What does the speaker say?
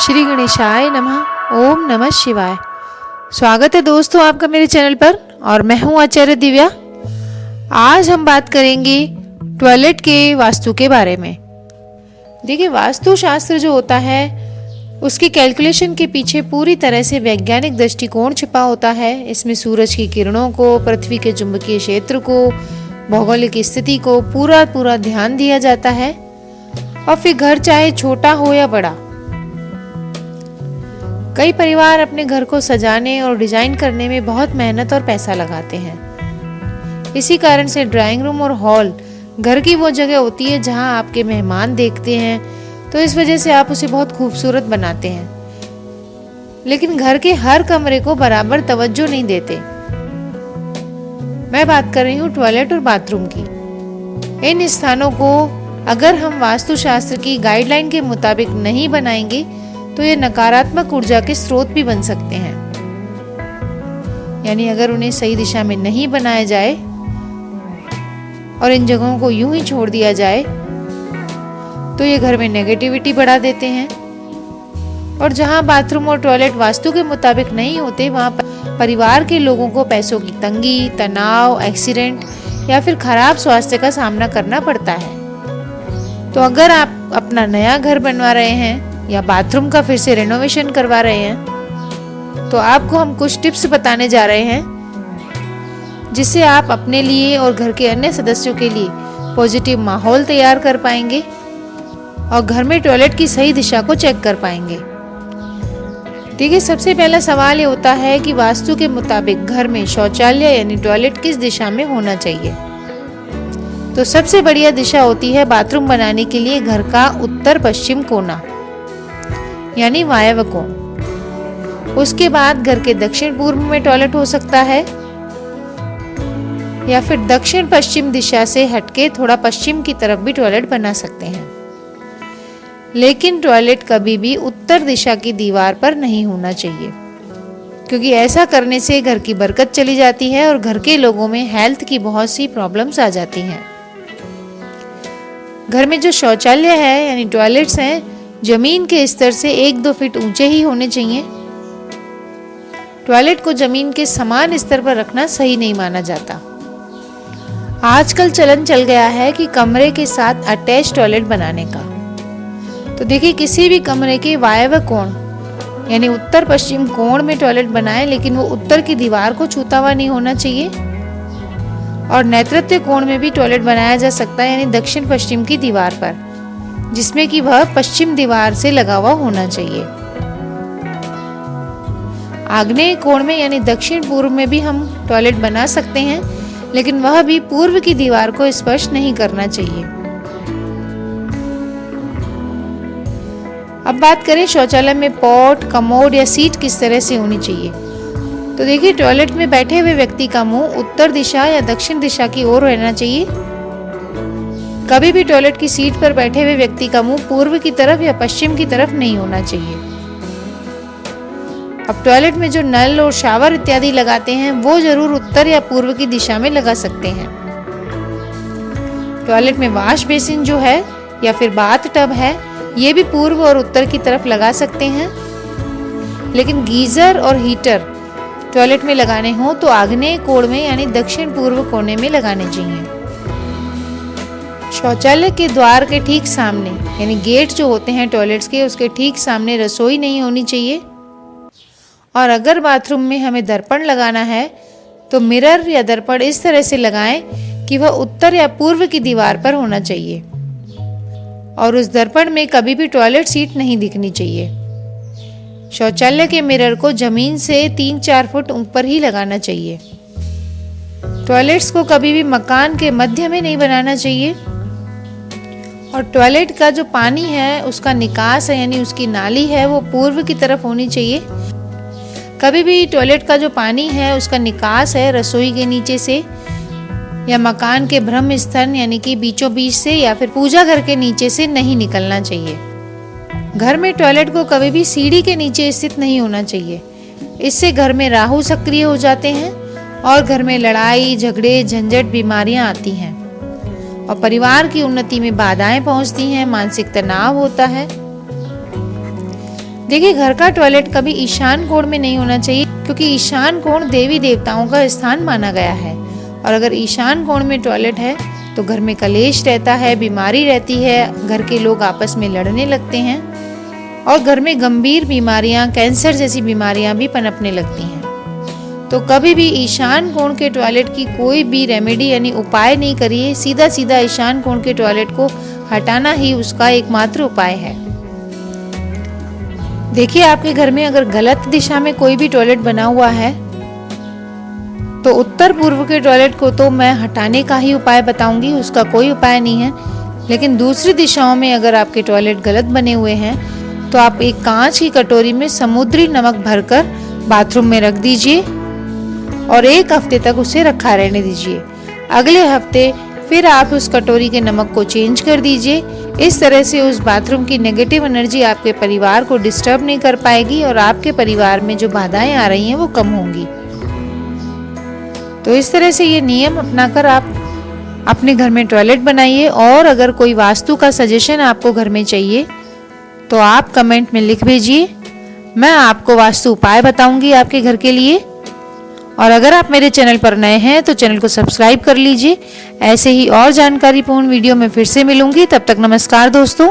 श्री गणेशाय नमः। ओम नमः शिवाय। स्वागत है दोस्तों आपका मेरे चैनल पर और मैं हूं आचार्य दिव्या। आज हम बात करेंगे टॉयलेट के वास्तु के बारे में। देखिए, वास्तु शास्त्र जो होता है उसकी कैलकुलेशन के पीछे पूरी तरह से वैज्ञानिक दृष्टिकोण छिपा होता है। इसमें सूरज की किरणों को, पृथ्वी के चुंबकीय क्षेत्र को, भौगोलिक स्थिति को पूरा ध्यान दिया जाता है। और फिर घर चाहे छोटा हो या बड़ा, कई परिवार अपने घर को सजाने और डिजाइन करने में बहुत मेहनत और पैसा लगाते हैं। इसी कारण से ड्राइंग रूम और हॉल घर की वो जगह होती है जहां आपके मेहमान देखते हैं, तो इस वजह से आप उसे बहुत खूबसूरत बनाते हैं। लेकिन घर के हर कमरे को बराबर तवज्जो नहीं देते। मैं बात कर रही हूँ टॉयलेट और बाथरूम की। इन स्थानों को अगर हम वास्तुशास्त्र की गाइडलाइन के मुताबिक नहीं बनाएंगे तो ये नकारात्मक ऊर्जा के स्रोत भी बन सकते हैं। यानी अगर उन्हें सही दिशा में नहीं बनाया जाए और इन जगहों को यूं ही छोड़ दिया जाए तो ये घर में नेगेटिविटी बढ़ा देते हैं। और जहां बाथरूम और टॉयलेट वास्तु के मुताबिक नहीं होते, वहां परिवार के लोगों को पैसों की तंगी, तनाव, एक्सीडेंट या फिर खराब स्वास्थ्य का सामना करना पड़ता है। तो अगर आप अपना नया घर बनवा रहे हैं या बाथरूम का फिर से रेनोवेशन करवा रहे हैं, तो आपको हम कुछ टिप्स बताने जा रहे हैं जिससे आप अपने लिए और घर के अन्य सदस्यों के लिए पॉजिटिव माहौल तैयार कर पाएंगे और घर में टॉयलेट की सही दिशा को चेक कर पाएंगे। देखिए, सबसे पहला सवाल ये होता है कि वास्तु के मुताबिक घर में शौचालय यानी टॉयलेट किस दिशा में होना चाहिए। तो सबसे बढ़िया दिशा होती है बाथरूम बनाने के लिए घर का उत्तर पश्चिम कोना यानी वायव्य कोण। उसके बाद घर के दक्षिण पूर्व में टॉयलेट हो सकता है या फिर दक्षिण पश्चिम दिशा से हटके थोड़ा पश्चिम की तरफ भी टॉयलेट बना सकते हैं। लेकिन टॉयलेट कभी भी उत्तर दिशा की दीवार पर नहीं होना चाहिए, क्योंकि ऐसा करने से घर की बरकत चली जाती है और घर के लोगों में हेल्थ की बहुत सी प्रॉब्लम्स आ जाती हैं। घर में जो शौचालय है यानी टॉयलेट्स हैं, जमीन के स्तर से 1-2 फीट ऊंचे ही होने चाहिए। टॉयलेट को जमीन के समान स्तर पर रखना सही नहीं माना जाता। आजकल चलन चल गया है कि कमरे के साथ अटैच टॉयलेट बनाने का। तो देखिए, किसी भी कमरे के वायव्य कोण यानी उत्तर पश्चिम कोण में टॉयलेट बनाएं, लेकिन वो उत्तर की दीवार को छूता हुआ नहीं होना चाहिए। और नैऋत्य कोण में भी टॉयलेट बनाया जा सकता है यानी दक्षिण पश्चिम की दीवार पर, जिसमें कि वह पश्चिम दीवार से लगा हुआ होना चाहिए। आग्नेय कोण में यानी दक्षिण पूर्व में भी हम टॉयलेट बना सकते हैं, लेकिन वह भी पूर्व की दीवार को स्पर्श नहीं करना चाहिए। अब बात करें शौचालय में पॉट, कमोड या सीट किस तरह से होनी चाहिए। तो देखिए, टॉयलेट में बैठे हुए व्यक्ति का मुंह उत्तर दिशा या दक्षिण दिशा की ओर रहना चाहिए। कभी भी टॉयलेट की सीट पर बैठे हुए व्यक्ति का मुंह पूर्व की तरफ या पश्चिम की तरफ नहीं होना चाहिए। अब टॉयलेट में जो नल और शावर इत्यादि लगाते हैं वो जरूर उत्तर या पूर्व की दिशा में लगा सकते हैं। टॉयलेट में वॉश बेसिन जो है या फिर बाथ टब है, ये भी पूर्व और उत्तर की तरफ लगा सकते हैं। लेकिन गीजर और हीटर टॉयलेट में लगाने हो तो आग्नेय कोण में यानी दक्षिण पूर्व कोने में लगाने चाहिए। शौचालय के द्वार के ठीक सामने यानी गेट जो होते हैं टॉयलेट्स के, उसके ठीक सामने रसोई नहीं होनी चाहिए। और अगर बाथरूम में हमें दर्पण लगाना है तो मिरर या दर्पण इस तरह से लगाएं कि वह उत्तर या पूर्व की दीवार पर होना चाहिए और उस दर्पण में कभी भी टॉयलेट सीट नहीं दिखनी चाहिए। शौचालय के मिरर को जमीन से 3-4 फुट ऊपर ही लगाना चाहिए। टॉयलेट्स को कभी भी मकान के मध्य में नहीं बनाना चाहिए। और टॉयलेट का जो पानी है उसका निकास है यानी उसकी नाली है वो पूर्व की तरफ होनी चाहिए। कभी भी टॉयलेट का जो पानी है उसका निकास है रसोई के नीचे से या मकान के ब्रह्म स्थान यानी कि बीचों बीच से या फिर पूजा घर के नीचे से नहीं निकलना चाहिए। घर में टॉयलेट को कभी भी सीढ़ी के नीचे स्थित नहीं होना चाहिए। इससे घर में राहु सक्रिय हो जाते हैं और घर में लड़ाई, झगड़े, झंझट, बीमारियां आती हैं और परिवार की उन्नति में बाधाएं पहुंचती हैं, मानसिक तनाव होता है। देखिए, घर का टॉयलेट कभी ईशान कोण में नहीं होना चाहिए, क्योंकि ईशान कोण देवी देवताओं का स्थान माना गया है। और अगर ईशान कोण में टॉयलेट है तो घर में कलेश रहता है, बीमारी रहती है, घर के लोग आपस में लड़ने लगते हैं और घर में गंभीर बीमारियां, कैंसर जैसी बीमारियां भी पनपने लगती हैं। तो कभी भी ईशान कोण के टॉयलेट की कोई भी रेमेडी यानी उपाय नहीं करिए। सीधा सीधा ईशान कोण के टॉयलेट को हटाना ही उसका एकमात्र उपाय है। देखिए, आपके घर में अगर गलत दिशा में कोई भी टॉयलेट बना हुआ है तो उत्तर पूर्व के टॉयलेट को तो मैं हटाने का ही उपाय बताऊंगी, उसका कोई उपाय नहीं है। लेकिन दूसरी दिशाओं में अगर आपके टॉयलेट गलत बने हुए हैं तो आप एक कांच की कटोरी में समुद्री नमक भरकर बाथरूम में रख दीजिए और 1 हफ्ते तक उसे रखा रहने दीजिए। अगले हफ्ते फिर आप उस कटोरी के नमक को चेंज कर दीजिए। इस तरह से उस बाथरूम की नेगेटिव एनर्जी आपके परिवार को डिस्टर्ब नहीं कर पाएगी और आपके परिवार में जो बाधाएं आ रही हैं वो कम होंगी। तो इस तरह से ये नियम अपनाकर आप अपने घर में टॉयलेट बनाइए। और अगर कोई वास्तु का सजेशन आपको घर में चाहिए तो आप कमेंट में लिख भेजिए, मैं आपको वास्तु उपाय बताऊंगी आपके घर के लिए। और अगर आप मेरे चैनल पर नए हैं तो चैनल को सब्सक्राइब कर लीजिए। ऐसे ही और जानकारीपूर्ण वीडियो में फिर से मिलूंगी। तब तक नमस्कार दोस्तों।